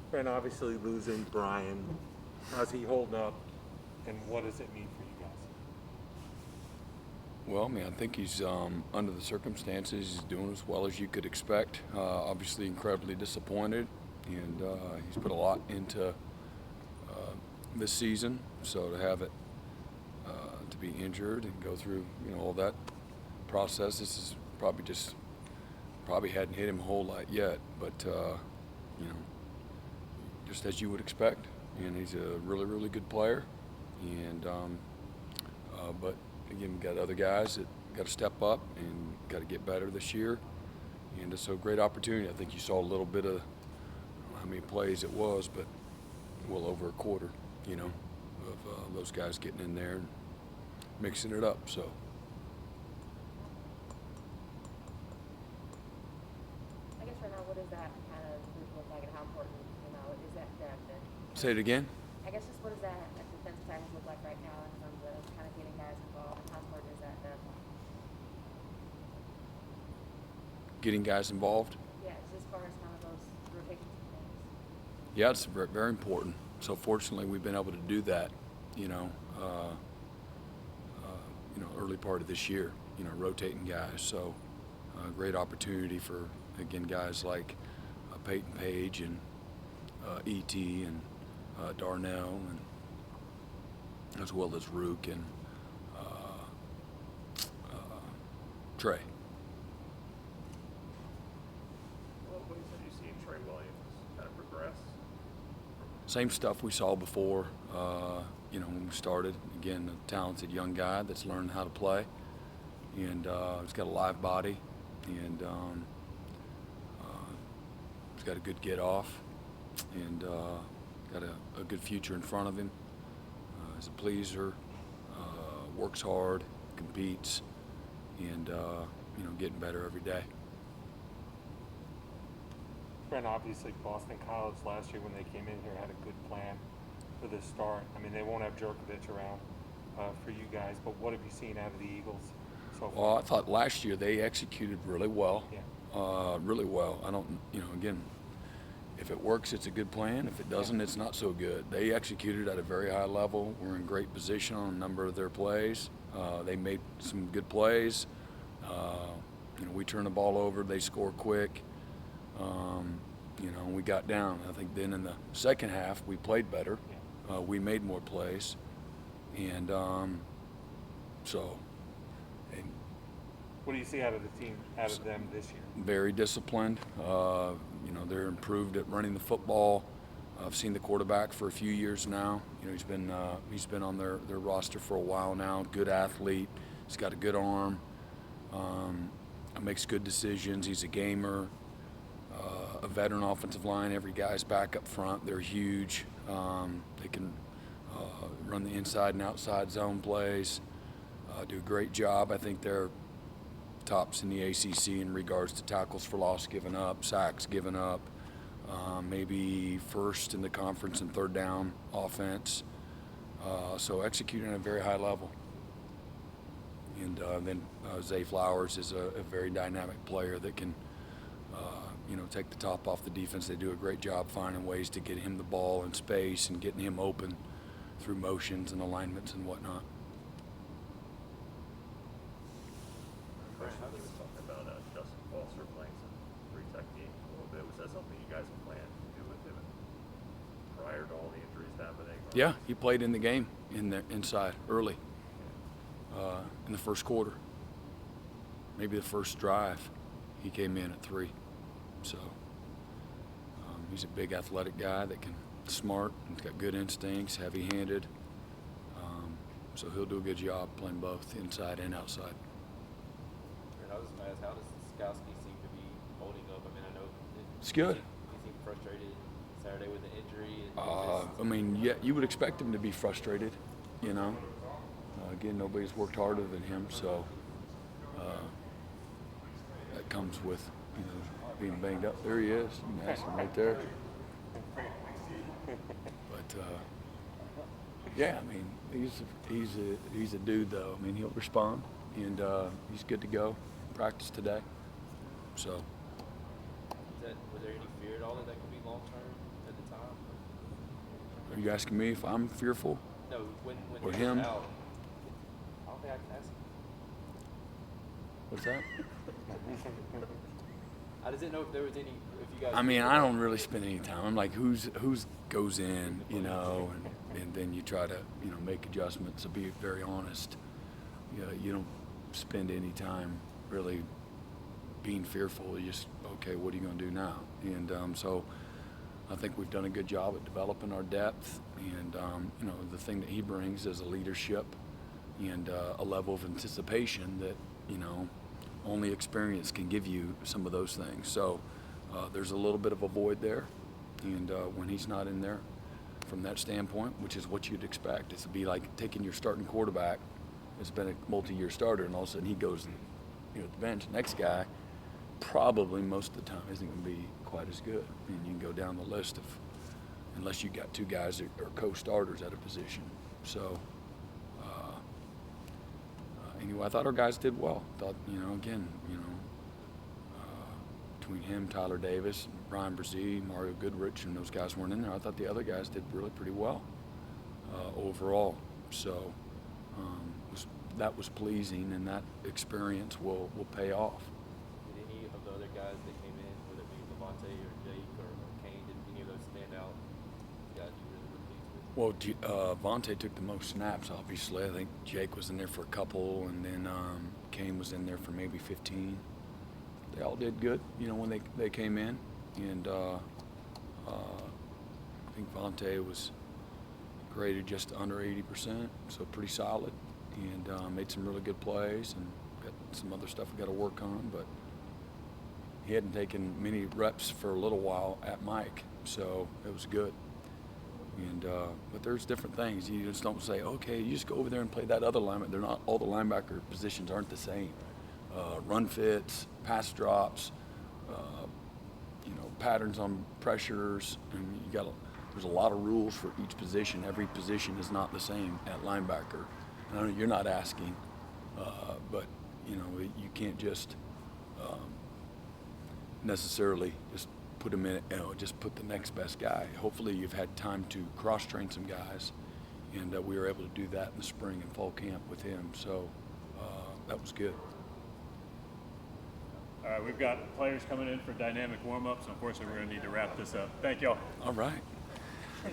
Brent, obviously losing Brian, how's he holding up, and what does it mean for you guys? Well, I mean, I think he's under the circumstances, he's doing as well as you could expect. Obviously, incredibly disappointed, and he's put a lot into this season. So to have it to be injured and go through, all that process, this is probably hadn't hit him a whole lot yet, but just as you would expect. And he's a really, really good player, and but again, we got other guys that got to step up and got to get better this year. And it's a great opportunity. I think you saw a little bit of, I don't know how many plays it was, but well over a quarter, of those guys getting in there and mixing it up. So. I guess right now, what does that kind of group look like, and how important, is that depth? And Say it again. I guess just what does that defensive tackles look like right now in terms of kind of getting guys involved, and how important is that depth? Getting guys involved. Yeah, just as far as kind of those rotations and things. Yeah, it's very important. So fortunately, we've been able to do that, early part of this year, rotating guys. So great opportunity for, again, guys like Peyton Page and E.T. and Darnell, and as well as Rook and Tre. What ways have you seen Tre Williams kind of progress? Same stuff we saw before, when we started. Again, a talented young guy that's learned how to play, and he's got a live body, and he's got a good get off, and got a good future in front of him. He's a pleaser, works hard, competes, and getting better every day. Brent, obviously Boston College last year when they came in here had a good plan for this start. I mean, they won't have Jerkovich around for you guys, but what have you seen out of the Eagles so far? Well, I thought last year they executed really well. Yeah. Really well. I don't, again, if it works, it's a good plan. If it doesn't, it's not so good. They executed at a very high level. We're in great position on a number of their plays. They made some good plays. We turn the ball over. They score quick. We got down. I think then in the second half, we played better. We made more plays. And so. What do you see out of the team, out of them this year? Very disciplined. They're improved at running the football. I've seen the quarterback for a few years now. He's been on their roster for a while now. Good athlete. He's got a good arm. Makes good decisions. He's a gamer. A veteran offensive line. Every guy's back up front. They're huge. They can run the inside and outside zone plays. Do a great job. I think they're tops in the ACC in regards to tackles for loss given up, sacks given up, maybe first in the conference and third down offense. So executing at a very high level. And then Zay Flowers is a very dynamic player that can, take the top off the defense. They do a great job finding ways to get him the ball in space and getting him open through motions and alignments and whatnot. How they were talking about Justin Foster playing some free technique a little bit. Was that something you guys planned to do with him prior to all the injuries happening? Yeah, he played in the game inside early in the first quarter. Maybe the first drive, he came in at 3. So he's a big athletic guy that can smart. He's got good instincts, heavy-handed. So he'll do a good job playing both inside and outside. I was just asked, how does Skalski seem to be holding up? I mean, I know It's good. He seemed frustrated Saturday with the injury. I mean, yeah, you would expect him to be frustrated, Again, nobody's worked harder than him, so that comes with, being banged up. There he is. You can ask him right there. But yeah, I mean, he's a dude though. I mean, he'll respond, and he's good to go. Practice today. So. Was there any fear at all that could be long term at the time? Are you asking me if I'm fearful? No, when Or he was him? out, I don't think I can ask. What's that? I just didn't know if there was any. If you guys. I mean, I don't really spend any time. I'm like, who's goes in, you know, and then you try to, you know, make adjustments. To be very honest, you don't spend any time really being fearful. You just, okay, what are you going to do now? And so I think we've done a good job at developing our depth. And you know, the thing that he brings is a leadership and a level of anticipation that, you know, only experience can give you some of those things. So there's a little bit of a void there, and when he's not in there, from that standpoint, which is what you'd expect, it's to be like taking your starting quarterback that's been a multi-year starter, and all of a sudden he goes and, you know, at the bench. Next guy probably most of the time isn't going to be quite as good, and you can go down the list of, unless you got two guys that are co-starters at a position. So. Anyway, I thought our guys did well. Thought, you know, again, you know, between him, Tyler Davis, Bryan Bresee, Mario Goodrich, and those guys weren't in there. I thought the other guys did really pretty well overall. So that was pleasing, and that experience will pay off. Did any of the other guys that came in, whether it be Levante or Jake or Kane, did any of those stand out? Guys you really were pleased with? Well, Vontae took the most snaps, obviously. I think Jake was in there for a couple, and then Kane was in there for maybe 15. They all did good, you know, when they came in. And I think Vontae was graded just under 80%, so pretty solid. And made some really good plays, and got some other stuff we got to work on. But he hadn't taken many reps for a little while at Mike, so it was good. And but there's different things. You just don't say, okay, you just go over there and play that other lineman. They're not, all the linebacker positions aren't the same. Run fits, pass drops, you know, patterns on pressures, and there's a lot of rules for each position. Every position is not the same at linebacker. And I know you're not asking, but you know, you can't just necessarily just put them in, you know, just put the next best guy. Hopefully you've had time to cross-train some guys, and we were able to do that in the spring and fall camp with him. So that was good. All right, we've got players coming in for dynamic warm-ups. Unfortunately, we're going to need to wrap this up. Thank y'all. All right.